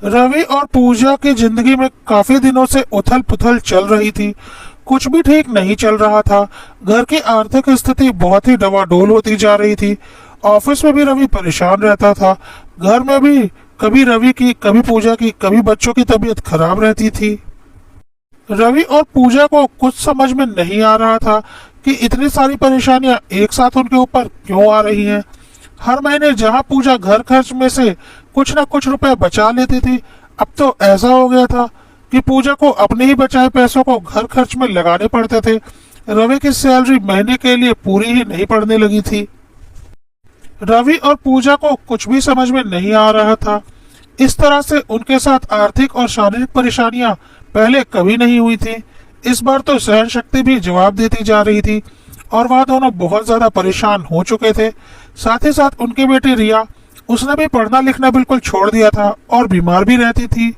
रवि और पूजा की जिंदगी में काफी दिनों से उथल पुथल चल रही थी। कुछ भी ठीक नहीं चल रहा था। घर की आर्थिक स्थिति बहुत ही डवाडोल होती जा रही थी। ऑफिस में भी रवि परेशान रहता था। घर में भी कभी रवि की, कभी पूजा की, कभी बच्चों की तबीयत खराब रहती थी। रवि और पूजा को कुछ समझ में नहीं आ रहा था कि इतनी सारी परेशानियां एक साथ उनके ऊपर क्यों आ रही हैं। हर महीने जहां पूजा घर खर्च में से कुछ ना कुछ रुपए बचा लेती थी, अब तो ऐसा हो गया था कि पूजा को अपने ही बचाए पैसों को घर खर्च में लगाने पड़ते थे। रवि की सैलरी महीने के लिए पूरी ही नहीं पड़ने लगी थी। रवि और पूजा को कुछ भी समझ में नहीं आ रहा था। इस तरह से उनके साथ आर्थिक और शारीरिक परेशानियां पहले कभी नहीं हुई थी। इस बार तो सहन शक्ति भी जवाब देती जा रही थी और वह दोनों बहुत ज्यादा परेशान हो चुके थे। साथ ही साथ उनकी बेटी रिया, उसने भी पढ़ना लिखना बिल्कुल छोड़ दिया था और बीमार भी रहती थी।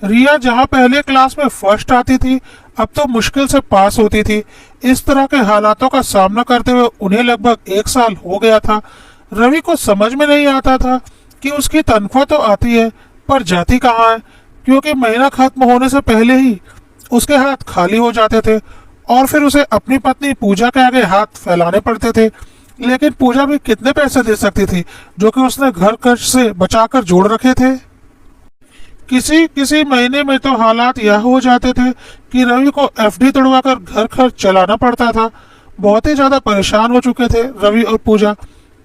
रिया जहां पहले क्लास में फर्स्ट आती थी, अब तो मुश्किल से पास होती थी। इस तरह के हालातों का सामना करते हुए उन्हें लगभग 1 साल हो गया था। रवि को समझ में नहीं आता था कि उसकी तनख्वाह तो आती है पर जाती कहाँ है, क्योंकि महीना खत्म होने से पहले ही उसके हाथ खाली हो जाते थे और फिर उसे अपनी पत्नी पूजा के आगे हाथ फैलाने पड़ते थे। लेकिन पूजा भी कितने पैसे दे सकती थी जो कि उसने घर खर्च से बचाकर जोड़ रखे थे। किसी किसी महीने में तो हालात यह हो जाते थे कि रवि को एफडी तोड़वाकर घर खर्च चलाना पड़ता था। बहुत ही ज्यादा परेशान हो चुके थे रवि और पूजा,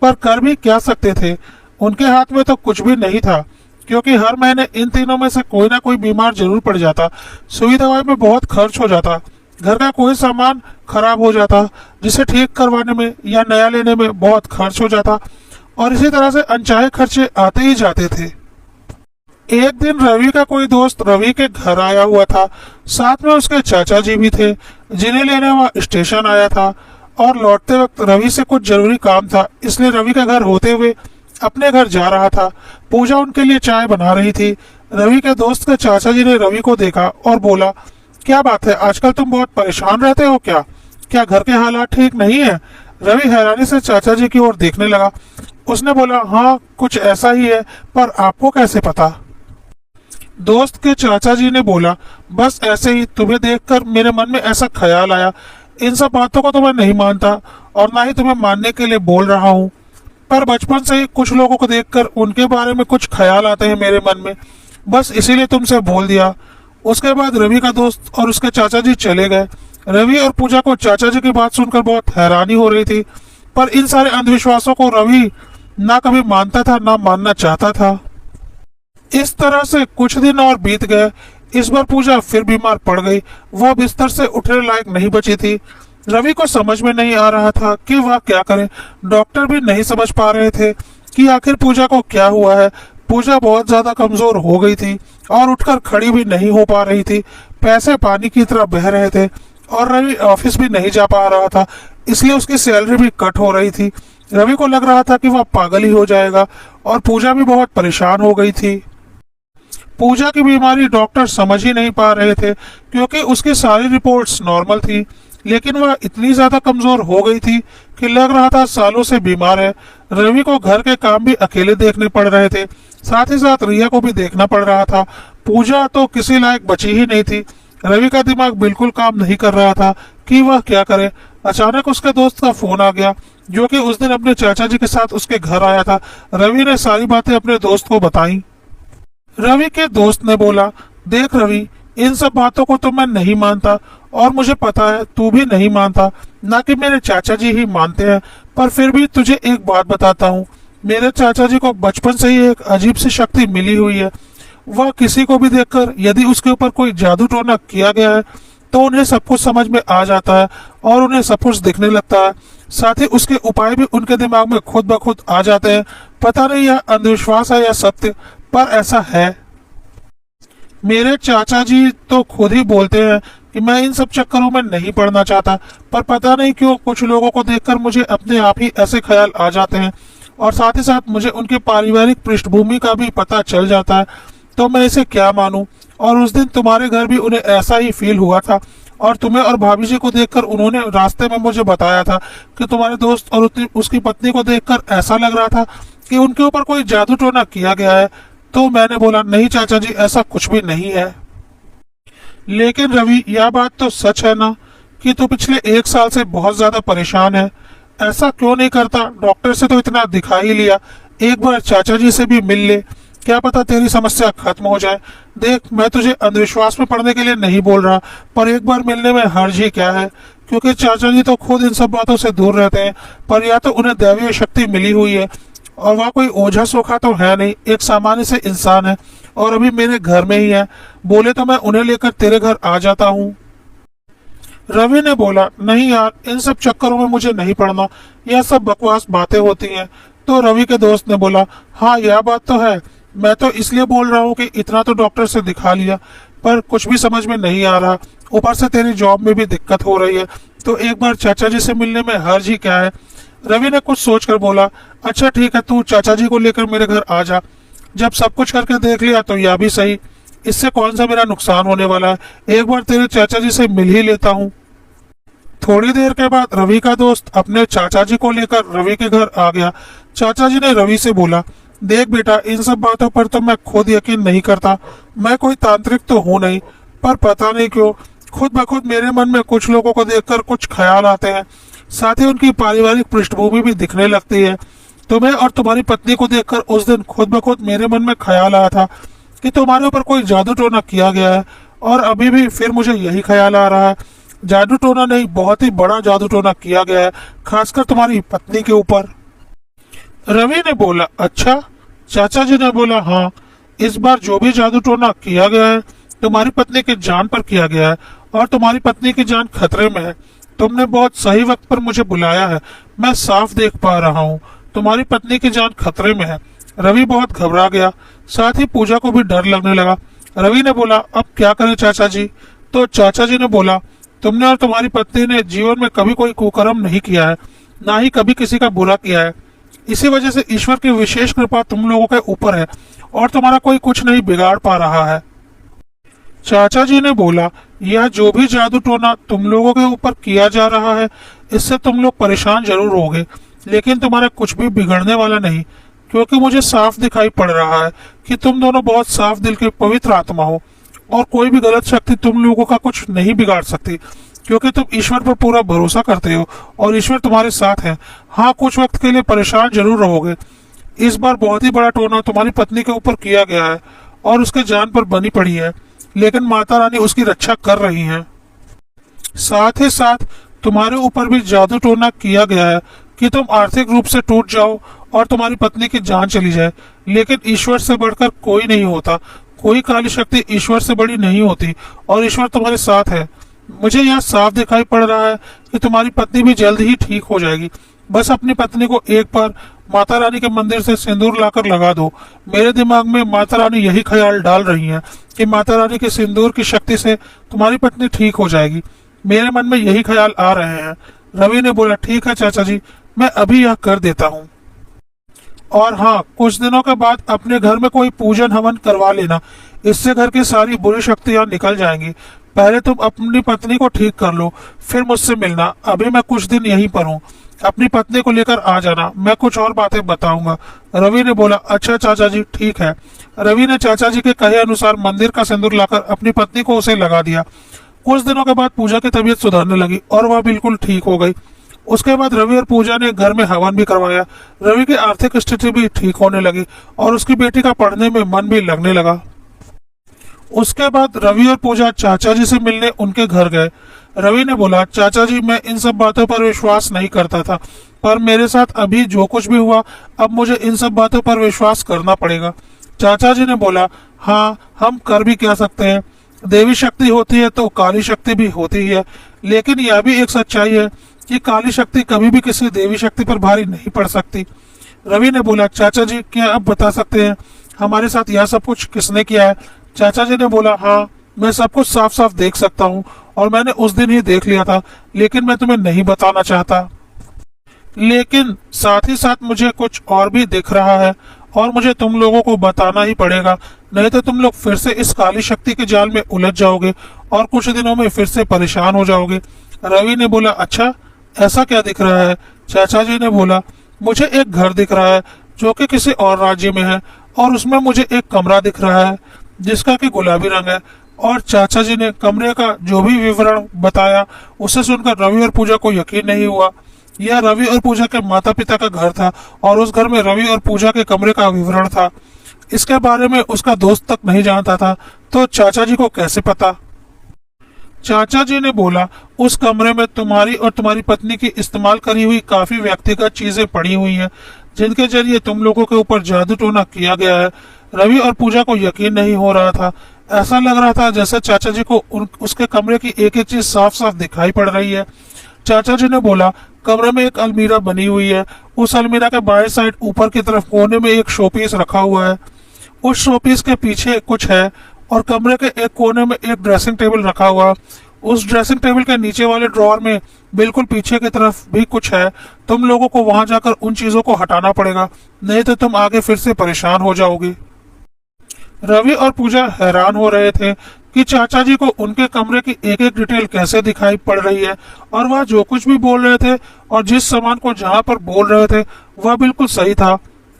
पर कर भी क्या सकते थे। उनके हाथ में तो कुछ भी नहीं था, क्योंकि हर महीने इन तीनों में से कोई ना कोई बीमार जरूर पड़ जाता। सुई दवाई में बहुत खर्च हो जाता, घर का कोई सामान खराब हो जाता जिसे ठीक करवाने में या नया लेने में बहुत खर्च हो जाता, और इसी तरह से अनचाहे खर्चे आते ही जाते थे। एक दिन रवि का कोई दोस्त रवि के घर आया हुआ था। साथ में उसके चाचा जी भी थे, जिन्हें लेने वह स्टेशन आया था। और लौटते वक्त रवि से कुछ जरूरी काम था, इसलिए रवि का घर होते हुए अपने घर जा रहा था। पूजा उनके लिए चाय बना रही थी। रवि के दोस्त के चाचा जी ने रवि को देखा और बोला, क्या बात है, आजकल तुम बहुत परेशान रहते हो क्या? क्या घर के हालात ठीक नहीं है? रवि हैरानी से चाचा जी की ओर देखने लगा। उसने बोला, हाँ कुछ ऐसा ही है, पर आपको कैसे पता? दोस्त के चाचा जी ने बोला, बस ऐसे ही तुम्हें देखकर मेरे मन में ऐसा ख्याल आया। इन सब बातों को तो मैं नहीं मानता और ना ही तुम्हें मानने के लिए बोल रहा हूँ, पर बचपन से ही कुछ लोगों को देखकर उनके बारे में कुछ ख्याल आते हैं मेरे मन में, बस इसीलिए तुमसे बोल दिया। उसके बाद रवि का दोस्त और उसके चाचा जी चले गए। रवि और पूजा को चाचा जी की बात सुनकर बहुत हैरानी हो रही थी, पर इन सारे अंधविश्वासों को रवि ना कभी मानता था ना मानना चाहता था। इस तरह से कुछ दिन और बीत गए। इस बार पूजा फिर बीमार पड़ गई। वह बिस्तर से उठने लायक नहीं बची थी। रवि को समझ में नहीं आ रहा था कि वह क्या करे। डॉक्टर भी नहीं समझ पा रहे थे कि आखिर पूजा को क्या हुआ है। पूजा बहुत ज्यादा कमजोर हो गई थी और उठकर खड़ी भी नहीं हो पा रही थी। पैसे पानी की तरह बह रहे थे और रवि ऑफिस भी नहीं जा पा रहा था, इसलिए उसकी सैलरी भी कट हो रही थी। रवि को लग रहा था कि वह पागल ही हो जाएगा और पूजा भी बहुत परेशान हो गई थी। पूजा की बीमारी डॉक्टर समझ ही नहीं पा रहे थे, क्योंकि उसकी सारी रिपोर्ट्स नॉर्मल थी, लेकिन वह इतनी ज्यादा कमजोर हो गई थी कि लग रहा था सालों से बीमार है। रवि को घर के काम भी अकेले देखने पड़ रहे थे, साथ ही साथ रिया को भी देखना पड़ रहा था। पूजा तो किसी लायक बची ही नहीं थी। रवि का दिमाग बिल्कुल काम नहीं कर रहा था कि वह क्या करे। अचानक उसके दोस्त का फोन आ गया, जो कि उस दिन अपने चाचा जी के साथ उसके घर आया था। रवि ने सारी बातें अपने दोस्त को बताई। रवि के दोस्त ने बोला, देख रवि, इन सब बातों को तो मैं नहीं मानता और मुझे पता है तू भी नहीं मानता, ना कि मेरे चाचा जी ही मानते हैं, पर फिर भी तुझे एक बात बताता हूँ। मेरे चाचा जी को बचपन से ही एक अजीब सी शक्ति मिली हुई है। वह किसी को भी देखकर यदि उसके ऊपर कोई जादू टोना किया गया है तो उन्हें सब कुछ समझ में आ जाता है और उन्हें सब कुछ दिखने लगता है। साथ ही उसके उपाय भी उनके दिमाग में खुद ब खुद आ जाते हैं। पता नहीं यह अंधविश्वास है या सत्य, पर ऐसा है। मेरे चाचा जी तो खुद ही बोलते हैं कि मैं इन सब चक्करों में नहीं पड़ना चाहता, पर पता नहीं क्यों कुछ लोगों को देखकर मुझे अपने आप ही ऐसे ख्याल आ जाते हैं और साथ ही साथ मुझे उनकी पारिवारिक पृष्ठभूमि का भी पता चल जाता है, तो मैं इसे क्या मानूं। और उस दिन तुम्हारे घर भी उन्हें ऐसा ही फील हुआ था और तुम्हें और भाभी जी को देखकर उन्होंने रास्ते में मुझे बताया था कि तुम्हारे दोस्त और उसकी पत्नी को देखकर ऐसा लग रहा था कि उनके ऊपर कोई जादू टोना किया गया है। तो मैंने बोला नहीं चाचा जी, ऐसा कुछ भी नहीं है। लेकिन रवि, यह बात तो सच है ना कि तू पिछले 1 साल से बहुत ज्यादा परेशान है। ऐसा क्यों नहीं करता? डॉक्टर से तो इतना दिखा ही लिया, एक बार चाचा जी से भी मिल ले, क्या पता तेरी समस्या खत्म हो जाए। देख, मैं तुझे अंधविश्वास में पड़ने के लिए नहीं बोल रहा, पर एक बार मिलने में हर्ज ही क्या है, क्योंकि चाचा जी तो खुद इन सब बातों से दूर रहते हैं। पर या तो उन्हें दैवीय शक्ति मिली हुई है, और वह कोई ओझा सोखा तो है नहीं, एक सामान्य से इंसान है, और अभी मेरे घर में ही है। बोले तो मैं उन्हें लेकर तेरे घर आ जाता हूँ। रवि ने बोला, नहीं यार, इन सब चक्करों में मुझे नहीं पड़ना, यह सब बकवास बातें होती हैं। तो रवि के दोस्त ने बोला, हाँ यह बात तो है, मैं तो इसलिए बोल रहा हूँ कि इतना तो डॉक्टर से दिखा लिया, पर कुछ भी समझ में नहीं आ रहा, ऊपर से तेरी जॉब में भी दिक्कत हो रही है, तो एक बार चाचा जी से मिलने में हर्ज ही क्या है। रवि ने कुछ सोचकर बोला, अच्छा ठीक है, तू चाचा जी को लेकर मेरे घर आ जा। जब सब कुछ करके देख लिया तो यह भी सही, इससे कौन सा मेरा नुकसान होने वाला है, एक बार तेरे चाचा जी से मिल ही लेता हूँ। थोड़ी देर के बाद रवि का दोस्त अपने चाचा जी को लेकर रवि के घर आ गया। चाचा जी ने रवि से बोला, देख बेटा, इन सब बातों पर तो मैं खुद यकीन नहीं करता, मैं कोई तांत्रिक तो हूँ नहीं, पर पता नहीं क्यों खुद ब खुद मेरे मन में कुछ लोगों को देखकर कुछ ख्याल आते हैं, साथ ही उनकी पारिवारिक पृष्ठभूमि भी दिखने लगती है। तुम्हें और तुम्हारी पत्नी को देखकर उस दिन खुद ब खुद मेरे मन में ख्याल आया था कि तुम्हारे ऊपर कोई जादू टोना किया गया है, और अभी भी फिर मुझे यही ख्याल आ रहा है। जादू टोना नहीं, बहुत ही बड़ा जादू टोना किया गया है, खासकर तुम्हारी पत्नी के ऊपर। रवि ने बोला, अच्छा? चाचा जी ने बोला, हाँ, इस बार जो भी जादू टोना किया गया है तुम्हारी पत्नी की जान पर किया गया है, और तुम्हारी पत्नी की जान खतरे में है। तुमने बहुत सही वक्त पर मुझे बुलाया है, मैं साफ देख पा रहा हूँ तुम्हारी पत्नी की जान खतरे में है। रवि बहुत घबरा गया, साथ ही पूजा को भी डर लगने लगा। रवि ने बोला, अब क्या करें चाचा जी? तो चाचा जी ने बोला, तुमने और तुम्हारी पत्नी ने जीवन में कभी कोई कुकर्म नहीं किया है, ना ही कभी किसी का बुरा किया है। इसी वजह से ईश्वर की विशेष कृपा तुम लोगों के ऊपर है, और तुम्हारा कोई कुछ नहीं बिगाड़ पा रहा है। चाचा जी ने बोला, यह जो भी जादू टोना तुम लोगों के ऊपर किया जा रहा है, इससे तुम लोग परेशान जरूर होगे, लेकिन तुम्हारा कुछ भी बिगड़ने वाला नहीं, क्योंकि मुझे साफ दिखाई पड़ रहा है कि तुम दोनों बहुत साफ दिल के पवित्र आत्मा हो, और कोई भी गलत शक्ति तुम लोगों का कुछ नहीं बिगाड़ सकती, क्योंकि तुम ईश्वर पर पूरा भरोसा करते हो और ईश्वर तुम्हारे साथ है। हाँ, कुछ वक्त के लिए परेशान जरूर रहोगे। इस बार बहुत ही बड़ा टोना तुम्हारी पत्नी के ऊपर किया गया है और उसके जान पर बनी पड़ी है, लेकिन माता रानी उसकी रक्षा कर रही हैं। साथ ही साथ तुम्हारे ऊपर भी जादू टोना किया गया है कि तुम आर्थिक रूप से टूट जाओ और तुम्हारी पत्नी की जान चली जाए, लेकिन ईश्वर से बढ़कर कोई नहीं होता, कोई काली शक्ति ईश्वर से बड़ी नहीं होती, और ईश्वर तुम्हारे साथ है। मुझे यह साफ दिखाई पड़ रहा है कि तुम्हारी पत्नी भी जल्द ही ठीक हो जाएगी। बस अपनी पत्नी को एक बार माता रानी के मंदिर से सिंदूर लाकर लगा दो। मेरे दिमाग में माता रानी यही ख्याल डाल रही हैं कि माता रानी के सिंदूर की शक्ति से तुम्हारी पत्नी ठीक हो जाएगी। मेरे मन में यही ख्याल आ रहे हैं। रवि ने बोला, ठीक है चाचा जी, मैं अभी यह कर देता हूँ। और हाँ, कुछ दिनों के बाद अपने घर में कोई पूजन हवन करवा लेना, इससे घर की सारी बुरी शक्तियाँ निकल जाएंगी। पहले तुम अपनी पत्नी को ठीक कर लो, फिर मुझसे मिलना। अभी मैं कुछ दिन यहीं पर हूँ, अपनी पत्नी को लेकर आ जाना, मैं कुछ और बातें बताऊंगा। रवि ने बोला, अच्छा चाचा जी, ठीक है। रवि ने चाचा जी के कहे अनुसार मंदिर का सिंदूर लाकर अपनी पत्नी को उसे लगा दिया। कुछ दिनों के बाद पूजा की तबीयत सुधरने लगी और वह बिल्कुल ठीक हो गई। उसके बाद रवि और पूजा ने घर में हवन भी करवाया। रवि की आर्थिक स्थिति भी ठीक होने लगी और उसकी बेटी का पढ़ने में मन भी लगने लगा। उसके बाद रवि और पूजा चाचा जी से मिलने उनके घर गए। रवि ने बोला, चाचा जी, मैं इन सब बातों पर विश्वास नहीं करता था, पर मेरे साथ अभी जो कुछ भी हुआ, अब मुझे इन सब बातों पर विश्वास करना पड़ेगा। चाचा जी ने बोला, हाँ, हम कर भी क्या सकते हैं, देवी शक्ति होती है तो काली शक्ति भी होती है, लेकिन यह भी एक सच्चाई है कि काली शक्ति कभी भी किसी देवी शक्ति पर भारी नहीं पड़ सकती। रवि ने बोला, चाचा जी, क्या आप बता सकते हैं हमारे साथ यह सब कुछ किसने किया है? चाचा जी ने बोला, हाँ, मैं सब कुछ साफ साफ देख सकता हूँ, और मैंने उस दिन ही देख लिया था, लेकिन मैं तुम्हें नहीं बताना चाहता। लेकिन साथ ही साथ मुझे कुछ और भी दिख रहा है, और मुझे तुम लोगों को बताना ही पड़ेगा, नहीं तो तुम लोग फिर से इस काली शक्ति के जाल में उलझ जाओगे और कुछ दिनों में फिर से परेशान हो जाओगे। रवि ने बोला, अच्छा, ऐसा क्या दिख रहा है? चाचा जी ने बोला, मुझे एक घर दिख रहा है जो कि किसी और राज्य में है, और उसमें मुझे एक कमरा दिख रहा है जिसका कि गुलाबी रंग है। और चाचा जी ने कमरे का जो भी विवरण बताया उसे सुनकर रवि और पूजा को यकीन नहीं हुआ। यह रवि और पूजा के माता पिता का घर था और उस घर में रवि और पूजा के कमरे का विवरण था। इसके बारे में उसका दोस्त तक नहीं जानता था, तो चाचा जी को कैसे पता? चाचा जी ने बोला, उस कमरे में तुम्हारी और तुम्हारी पत्नी की इस्तेमाल करी हुई काफी व्यक्तिगत चीजें पड़ी हुई हैं जिनके जरिए तुम लोगों के ऊपर जादू टोना किया गया है। रवि और पूजा को यकीन नहीं हो रहा था। ऐसा लग रहा था जैसे चाचा जी को उसके कमरे की एक एक चीज साफ साफ दिखाई पड़ रही है। चाचा जी ने बोला, कमरे में एक अलमीरा बनी हुई है। उस अलमीरा के बाएं साइड ऊपर की तरफ कोने में एक शोपीस रखा हुआ है। उस शोपीस के पीछे कुछ है और कमरे के एक कोने में एक ड्रेसिंग टेबल रखा हुआ है। उस ड्रेसिंग टेबल के नीचे वाले ड्रॉअर में बिल्कुल पीछे की तरफ भी कुछ है। तुम लोगों को वहां जाकर उन चीजों को हटाना पड़ेगा, नहीं तो तुम आगे फिर से परेशान हो जाओगे। रवि और पूजा हैरान हो रहे थे कि चाचा जी को उनके कमरे की एक एक डिटेल कैसे दिखाई पड़ रही है और वह जो कुछ भी बोल रहे थे और जिस सामान को जहां पर बोल रहे थे वह बिल्कुल सही था।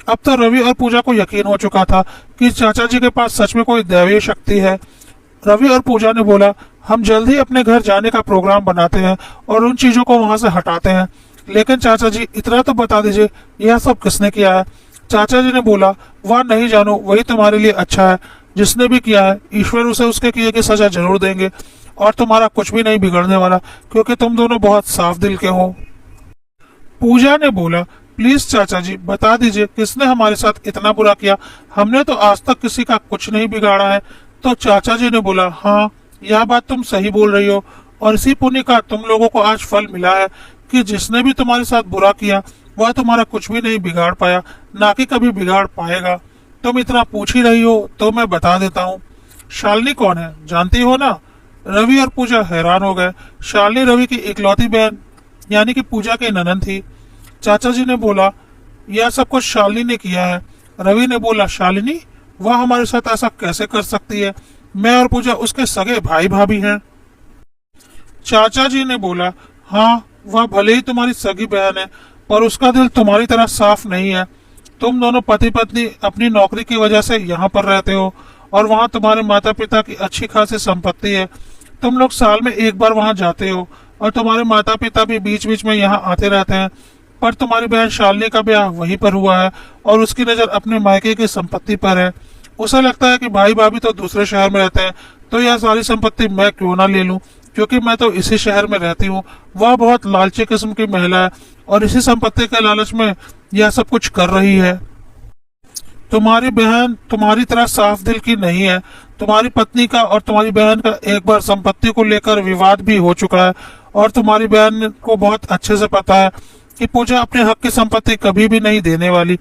अब तो रवि और पूजा को यकीन हो चुका था कि चाचा जी के पास सच में कोई दैवीय शक्ति है। रवि और पूजा ने बोला, हम जल्द ही अपने घर जाने का प्रोग्राम बनाते हैं और उन चीजों को वहां से हटाते हैं, लेकिन चाचा जी इतना तो बता दीजिए यह सब किसने किया है? चाचा जी ने बोला, वह नहीं जानो, वही तुम्हारे लिए अच्छा है। जिसने भी किया है ईश्वर उसे उसके किए की सजा जरूर देंगे और तुम्हारा कुछ भी नहीं बिगड़ने वाला, क्योंकि तुम दोनों बहुत साफ दिल के हो। पूजा ने बोला, प्लीज चाचा जी बता दीजिए किसने हमारे साथ इतना बुरा किया? हमने तो आज तक किसी का कुछ नहीं बिगाड़ा है। तो चाचा जी ने बोला, हाँ यह बात तुम सही बोल रही हो और इसी पुण्य का तुम लोगों को आज फल मिला है कि जिसने भी तुम्हारे साथ बुरा किया वह तुम्हारा कुछ भी नहीं बिगाड़ पाया, ना कि कभी बिगाड़ पाएगा। तुम इतना पूछ ही रही हो तो मैं बता देता हूँ। शालिनी कौन है जानती हो ना? रवि और पूजा हैरान हो गए। शालिनी रवि की इकलौती बहन यानी कि पूजा की ननद थी। चाचा जी ने बोला, यह सब कुछ शालिनी ने किया है। रवि ने बोला, शालिनी? वह हमारे साथ ऐसा कैसे कर सकती है? मैं और पूजा उसके सगे भाई भाभी हैं। चाचा जी ने बोला, हाँ वह भले ही तुम्हारी सगी बहन है पर उसका दिल तुम्हारी तरह साफ नहीं है। तुम दोनों पति पत्नी अपनी नौकरी की वजह से यहाँ पर रहते हो और वहाँ तुम्हारे माता पिता की अच्छी खासी संपत्ति है। तुम लोग साल में एक बार वहाँ जाते हो और तुम्हारे माता पिता भी बीच बीच में यहाँ आते रहते हैं। पर तुम्हारी बहन शालिनी का ब्याह वहीं पर हुआ है और उसकी नजर अपने मायके की संपत्ति पर है। उसे लगता है कि भाई भाभी तो दूसरे शहर में रहते हैं, तो यह सारी संपत्ति मैं क्यों ना ले लूं, क्योंकि मैं तो इसी शहर में रहती हूँ। वह बहुत लालची किस्म की महिला है और इसी संपत्ति के लालच में यह सब कुछ कर रही है। तुम्हारी बहन तुम्हारी तरह साफ दिल की नहीं है। तुम्हारी पत्नी का और तुम्हारी बहन का एक बार संपत्ति को लेकर विवाद भी हो चुका है और तुम्हारी बहन को बहुत अच्छे से पता है कि पूजा अपने हक की संपत्ति कभी भी नहीं देने वाली।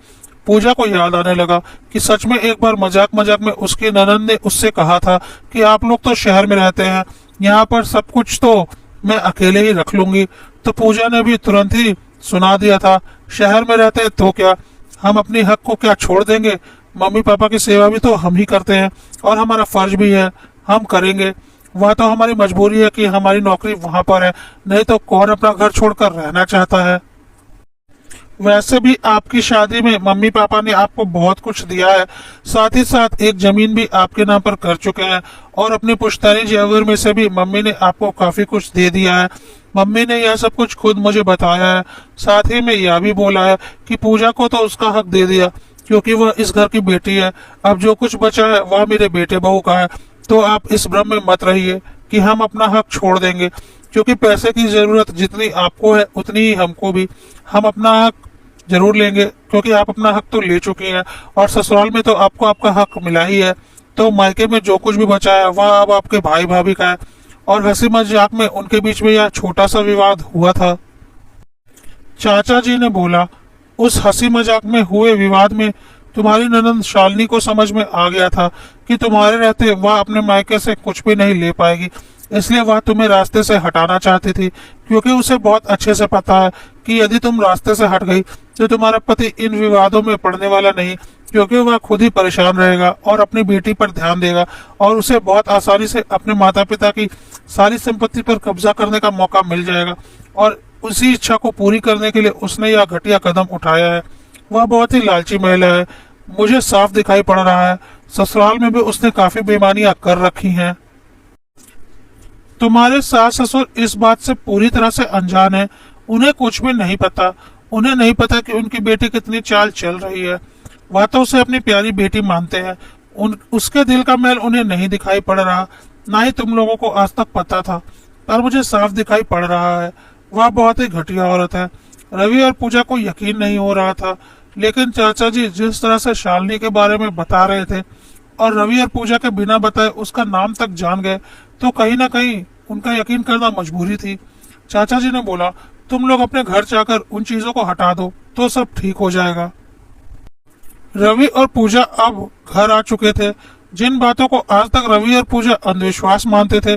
पूजा को याद आने लगा कि सच में एक बार मजाक मजाक में उसकी ननद ने उससे कहा था कि आप लोग तो शहर में रहते हैं, यहाँ पर सब कुछ तो मैं अकेले ही रख लूंगी। तो पूजा ने भी तुरंत ही सुना दिया था, शहर में रहते तो क्या, हम अपनी हक को क्या छोड़ देंगे? मम्मी पापा की सेवा भी तो हम ही करते हैं और हमारा फर्ज भी है, हम करेंगे। वह तो हमारी मजबूरी है कि हमारी नौकरी वहां पर है, नहीं तो कौन अपना घर छोड़कर रहना चाहता है। वैसे भी आपकी शादी में मम्मी पापा ने आपको बहुत कुछ दिया है, साथ ही साथ एक जमीन भी आपके नाम पर कर चुके हैं और अपने पुश्तैनी जेवर में से भी मम्मी ने आपको काफी कुछ दे दिया है। मम्मी ने यह सब कुछ खुद मुझे बताया है। साथ ही में यह भी बोला है कि पूजा को तो उसका हक दे दिया क्योंकि वह इस घर की बेटी है। अब जो कुछ बचा है वह मेरे बेटे बहू का है। तो आप इस भ्रम में मत रहिए कि हम अपना हक छोड़ देंगे, क्योंकि पैसे की जरूरत जितनी आपको है उतनी ही हमको भी। हम अपना हक जरूर लेंगे क्योंकि आप अपना हक तो ले चुकी हैं और ससुराल में तो आपको आपका हक मिला ही है। तो मायके में जो कुछ भी बचा है वह अब आपके भाई भाभी का है। और हंसी मजाक में उनके बीच में यह छोटा सा विवाद हुआ था। चाचा जी ने बोला, उस हंसी मजाक में हुए विवाद में तुम्हारी ननद शालिनी को समझ में आ गया था कि तुम्हारे रहते वह अपने मायके से कुछ भी नहीं ले पाएगी, इसलिए वह तुम्हें रास्ते से हटाना चाहती थी, क्योंकि उसे बहुत अच्छे से पता है कि यदि तुम रास्ते से हट गई तो तुम्हारा पति इन विवादों में पड़ने वाला नहीं, क्योंकि वह खुद ही परेशान रहेगा और अपनी बेटी पर ध्यान देगा और उसे बहुत आसानी से अपने माता पिता की सारी संपत्ति पर कब्जा करने का मौका मिल जाएगा। और उसी इच्छा को पूरी करने के लिए उसने यह घटिया कदम उठाया है। वह बहुत ही लालची महिला है। मुझे साफ दिखाई पड़ रहा है ससुराल में भी उसने काफी बेईमानियां कर रखी हैं। तुम्हारे सास ससुर इस बात से पूरी तरह से अनजान है। उन्हें कुछ भी नहीं पता। उन्हें नहीं पता कि उनकी बेटी कितनी चाल चल रही है। वह तो उसे अपनी प्यारी बेटी मानते हैं। उसके दिल का मैल उन्हें नहीं दिखाई पड़ रहा, ना ही तुम लोगों को आज तक पता था, पर मुझे साफ दिखाई पड़ रहा है। वह बहुत ही घटिया औरत है। रवि और पूजा को यकीन नहीं हो रहा था, लेकिन चाचा जी जिस तरह से शालिनी के बारे में बता रहे थे और रवि और पूजा के बिना बताए उसका नाम तक जान गए, तो कहीं ना कहीं उनका यकीन करना मजबूरी थी। चाचा जी ने बोला, तुम लोग अपने घर जाकर उन चीजों को हटा दो तो सब ठीक हो जाएगा। रवि और पूजा अब घर आ चुके थे। जिन बातों को आज तक रवि और पूजा अंधविश्वास मानते थे,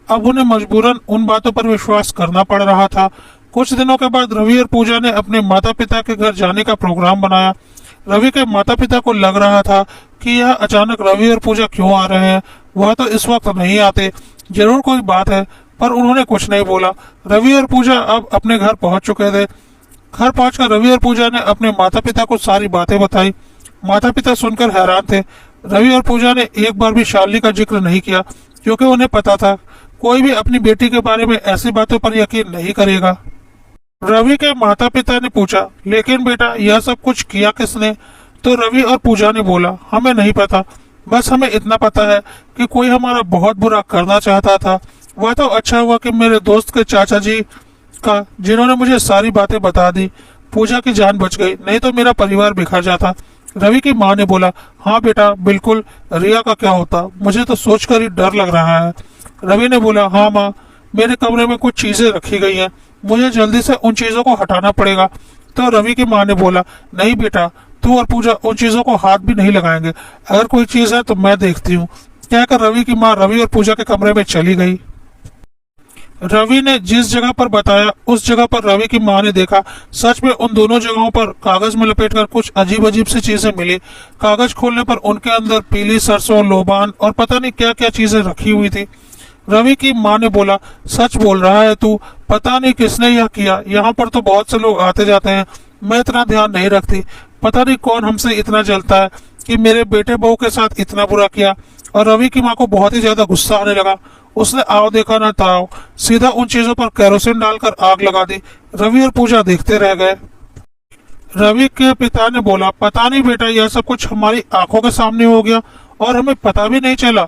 अब उन्हें मजबूरन उन बातों पर विश्वास करना पड़ रहा था। कुछ दिनों के बाद रवि और पूजा ने अपने माता पिता के घर जाने का प्रोग्राम बनाया। रवि के माता पिता को लग रहा था कि यह अचानक रवि और पूजा क्यों आ रहे हैं, वह तो इस वक्त नहीं आते, जरूर कोई बात है, पर उन्होंने कुछ नहीं बोला। रवि और पूजा अब अपने घर पहुंच चुके थे। घर पहुंचकर रवि और पूजा ने अपने माता पिता को सारी बातें बताई। माता पिता सुनकर हैरान थे। रवि और पूजा ने एक बार भी शालिनी का जिक्र नहीं किया, क्योंकि उन्हें पता था कोई भी अपनी बेटी के बारे में ऐसी बातों पर यकीन नहीं करेगा। रवि के माता पिता ने पूछा, लेकिन बेटा यह सब कुछ किया किसने? तो रवि और पूजा ने बोला, हमें नहीं पता, बस हमें इतना पता है कि कोई हमारा बहुत बुरा करना चाहता था। वह तो अच्छा हुआ कि मेरे दोस्त के चाचा जी का, जिन्होंने मुझे सारी बातें बता दी, पूजा की जान बच गई, नहीं तो मेरा परिवार बिखर जाता। रवि की माँ ने बोला, हाँ बेटा बिल्कुल, रिया का क्या होता, मुझे तो सोचकर ही डर लग रहा है। रवि ने बोला, हाँ माँ, मेरे कमरे में कुछ चीजें रखी गई हैं, मुझे जल्दी से उन चीजों को हटाना पड़ेगा। तो रवि की माँ ने बोला, नहीं बेटा, तू और पूजा उन चीजों को हाथ भी नहीं लगाएंगे, अगर कोई चीज है तो मैं देखती हूँ। कहकर रवि की माँ रवि और पूजा के कमरे में चली गई। रवि ने जिस जगह पर बताया उस जगह पर रवि की माँ ने देखा, सच में उन दोनों जगहों पर कागज में लपेटकर कुछ अजीब अजीब सी चीजें मिली। कागज खोलने पर उनके अंदर पीली सरसों, लोबान और पता नहीं क्या क्या चीजें रखी हुई थी। रवि की माँ ने बोला, सच बोल रहा है तू? पता नहीं किसने यह किया, यहाँ पर तो बहुत से लोग आते जाते हैं, मैं इतना ध्यान नहीं रखती, पता नहीं कौन हमसे इतना जलता है कि मेरे बेटे बहू के साथ इतना बुरा किया। और रवि की माँ को बहुत ही ज्यादा गुस्सा आने लगा। उसने आओ देखा ना ताओ, सीधा उन चीजों पर केरोसिन डालकर आग लगा दी। रवि और पूजा देखते रह गए। रवि के पिता ने बोला, पता नहीं बेटा, यह सब कुछ हमारी आंखों के सामने हो गया और हमें पता भी नहीं चला।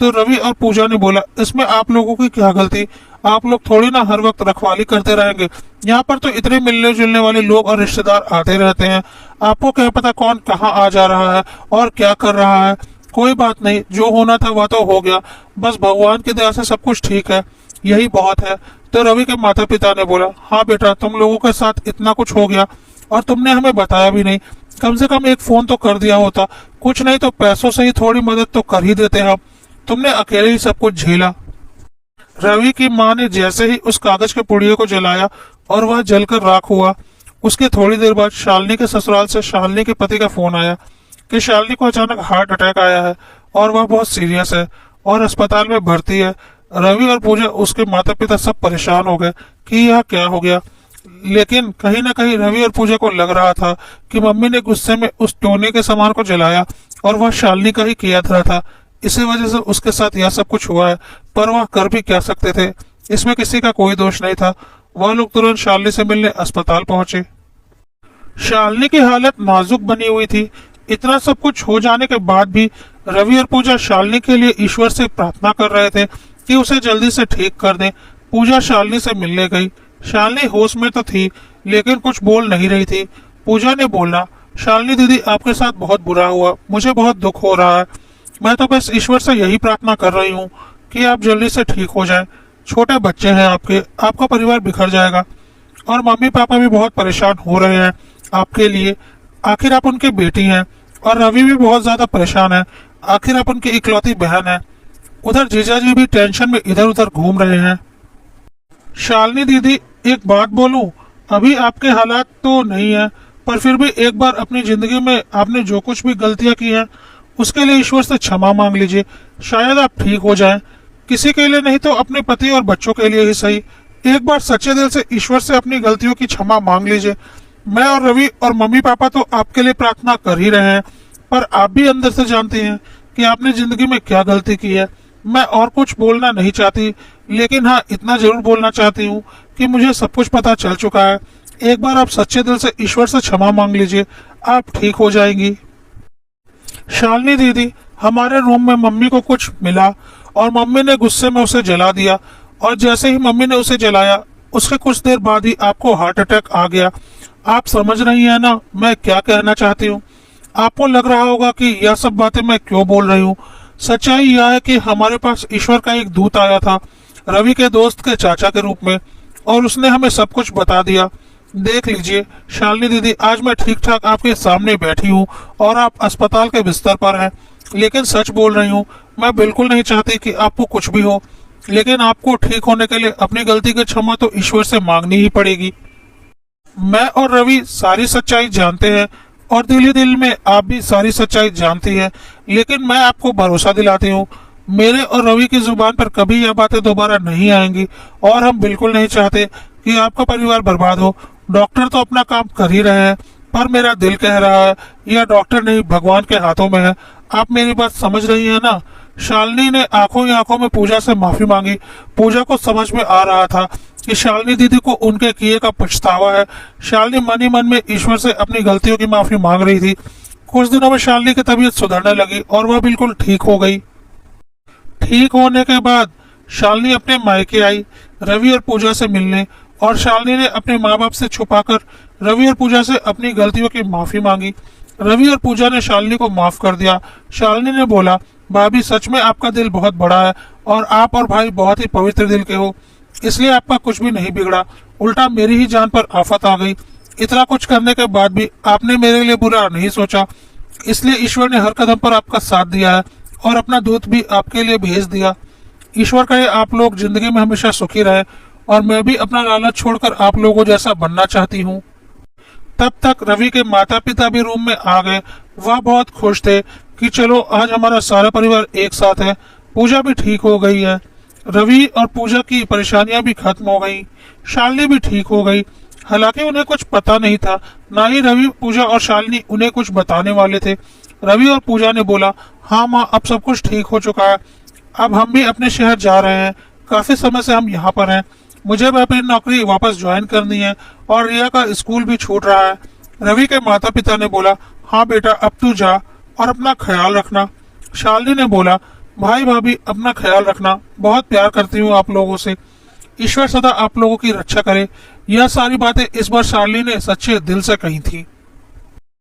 तो रवि और पूजा ने बोला, इसमें आप लोगों की क्या गलती? आप लोग थोड़ी ना हर वक्त रखवाली करते रहेंगे, यहाँ पर तो इतने मिलने जुलने वाले लोग और रिश्तेदार आते रहते हैं, आपको क्या पता कौन कहाँ आ जा रहा है और क्या कर रहा है। कोई बात नहीं, जो होना था वह तो हो गया, बस भगवान की दया से सब कुछ ठीक है, यही बहुत है। तो रवि के माता पिता ने बोला, हाँ बेटा, तुम लोगों के साथ इतना कुछ हो गया और तुमने हमें बताया भी नहीं, कम से कम एक फोन तो कर दिया होता, कुछ नहीं तो पैसों से ही थोड़ी मदद तो कर ही देते हम, तुमने अकेले ही सब कुछ झेला। रवि की माँ ने जैसे ही उस कागज के पुड़िये को जलाया और वह जलकर राख हुआ, उसके थोड़ी देर बाद शालिनी के ससुराल से शालिनी के पति का फोन आया कि शालिनी को अचानक हार्ट अटैक आया है और वह बहुत सीरियस है और अस्पताल में भर्ती है। रवि और पूजा, उसके माता पिता सब परेशान हो गए कि यह क्या हो गया, लेकिन कहीं ना कहीं रवि और पूजा को लग रहा था कि मम्मी ने गुस्से में उस टोने के सामान को जलाया और वह शालिनी का ही किया था, इसी वजह से उसके साथ यह सब कुछ हुआ है। पर वह कर भी क्या सकते थे, इसमें किसी का कोई दोष नहीं था। वह लोग तुरंत शालिनी से मिलने अस्पताल पहुंचे। शालिनी की हालत नाजुक बनी हुई थी। इतना सब कुछ हो जाने के बाद भी रवि और पूजा शालिनी के लिए ईश्वर से प्रार्थना कर रहे थे कि उसे जल्दी से ठीक कर दें। पूजा शालिनी से मिलने गई। शालिनी होश में तो थी, लेकिन कुछ बोल नहीं रही थी। पूजा ने बोला, शालिनी दीदी, आपके साथ बहुत बुरा हुआ, मुझे बहुत दुख हो रहा है, मैं तो बस ईश्वर से यही प्रार्थना कर रही हूँ कि आप जल्दी से ठीक हो जाएं। छोटे बच्चे हैं आपके, आपका परिवार बिखर जाएगा और मम्मी पापा भी बहुत परेशान हो रहे हैं आपके लिए, आखिर आप उनकी बेटी हैं। और रवि भी बहुत ज्यादा परेशान है, आखिर आप उनकी इकलौती बहन है। उधर जीजा जी भी टेंशन में इधर उधर घूम रहे हैं। शालिनी दीदी, एक बात बोलूं, अभी आपके हालात तो नहीं है, पर फिर भी एक बार अपनी जिंदगी में आपने जो कुछ भी गलतियां की हैं उसके लिए ईश्वर से क्षमा मांग लीजिए, शायद आप ठीक हो जाएं। किसी के लिए नहीं तो अपने पति और बच्चों के लिए ही सही, एक बार सच्चे दिल से ईश्वर से अपनी गलतियों की क्षमा मांग लीजिए। मैं और रवि और मम्मी पापा तो आपके लिए प्रार्थना कर ही रहे हैं, पर आप भी अंदर से जानते हैं कि आपने जिंदगी में क्या गलती की है। मैं और कुछ बोलना नहीं चाहती, लेकिन हाँ इतना जरूर बोलना चाहती हूँ कि मुझे सब कुछ पता चल चुका है। एक बार आप सच्चे दिल से ईश्वर से क्षमा मांग लीजिए, आप ठीक हो जाएंगी। शालिनी दीदी, हमारे रूम में मम्मी को कुछ मिला और मम्मी ने गुस्से में उसे जला दिया, और जैसे ही मम्मी ने उसे जलाया उसके कुछ देर बाद ही आपको हार्ट अटैक आ गया। आप समझ रही हैं ना मैं क्या कहना चाहती हूँ। आपको लग रहा होगा कि यह सब बातें मैं क्यों बोल रही हूँ। सच्चाई यह है कि हमारे पास ईश्वर का एक दूत आया था, रवि के दोस्त के चाचा के रूप में, और उसने हमें सब कुछ बता दिया। देख लीजिए शालिनी दीदी, आज मैं ठीक ठाक आपके सामने बैठी हूँ और आप अस्पताल के बिस्तर पर हैं, लेकिन सच बोल रही हूँ, मैं बिल्कुल नहीं चाहती कि आपको कुछ भी हो, लेकिन आपको ठीक होने के लिए अपनी गलती की क्षमा तो ईश्वर से मांगनी ही पड़ेगी। मैं और रवि सारी सच्चाई जानते हैं और दिल ही दिल में आप भी सारी सच्चाई जानती है, लेकिन मैं आपको भरोसा दिलाती हूँ, मेरे और रवि की जुबान पर कभी यह बातें दोबारा नहीं आएंगी, और हम बिल्कुल नहीं चाहते कि आपका परिवार बर्बाद हो। डॉक्टर तो अपना काम कर ही रहे हैं, पर मेरा दिल कह रहा है यह डॉक्टर नहीं भगवान के हाथों में है। आप मेरी बात समझ रही है ना। शालिनी ने आंखों ही आंखों में पूजा से माफी मांगी। पूजा को समझ में आ रहा था कि शालिनी दीदी को उनके किए का पछतावा है। शालिनी मन ही मन में ईश्वर से अपनी गलतियों की माफी मांग रही थी। कुछ दिनों में शालिनी की तबीयत सुधरने लगी और वह बिल्कुल ठीक हो गई। ठीक होने के बाद शालिनी अपने मायके आई रवि और पूजा से मिलने, और शालिनी ने अपने माँ बाप से छुपाकर रवि और पूजा से अपनी गलतियों की माफी मांगी। रवि और पूजा ने शालिनी को माफ कर दिया। शालिनी ने बोला, भाभी सच में आपका दिल बहुत बड़ा है और आप और भाई बहुत ही पवित्र दिल के हो, इसलिए आपका कुछ भी नहीं बिगड़ा, उल्टा मेरी ही जान पर आफत आ गई। इतना कुछ करने के बाद भी आपने मेरे लिए बुरा नहीं सोचा, इसलिए ईश्वर ने हर कदम पर आपका साथ दिया है और अपना दूत भी आपके लिए भेज दिया। ईश्वर करे आप लोग जिंदगी में हमेशा सुखी रहे, और मैं भी अपना लालच छोड़कर आप लोगों जैसा बनना चाहती हूँ। तब तक रवि के माता पिता भी रूम में आ गए। वह बहुत खुश थे कि चलो आज हमारा सारा परिवार एक साथ है। पूजा भी ठीक हो गई है। रवि और पूजा की परेशानियां भी खत्म हो गई। शालिनी भी ठीक हो गई। हालांकि उन्हें कुछ पता नहीं था, ना ही रवि, पूजा और शालिनी उन्हें कुछ बताने वाले थे। रवि और पूजा ने बोला, हाँ माँ, अब सब कुछ ठीक हो चुका है, अब हम भी अपने शहर जा रहे हैं, काफी समय से हम यहाँ पर हैं, मुझे भी अपनी नौकरी वापस ज्वाइन करनी है और रिया का स्कूल भी छूट रहा है। रवि के माता पिता ने बोला, हाँ बेटा अब तू जा और अपना ख्याल रखना। शालिनी ने बोला, भाई भाभी अपना ख्याल रखना, बहुत प्यार करती हूँ आप लोगों से, ईश्वर सदा आप लोगों की रक्षा करे। यह सारी बातें इस बार शालिनी ने सच्चे दिल से कही थी।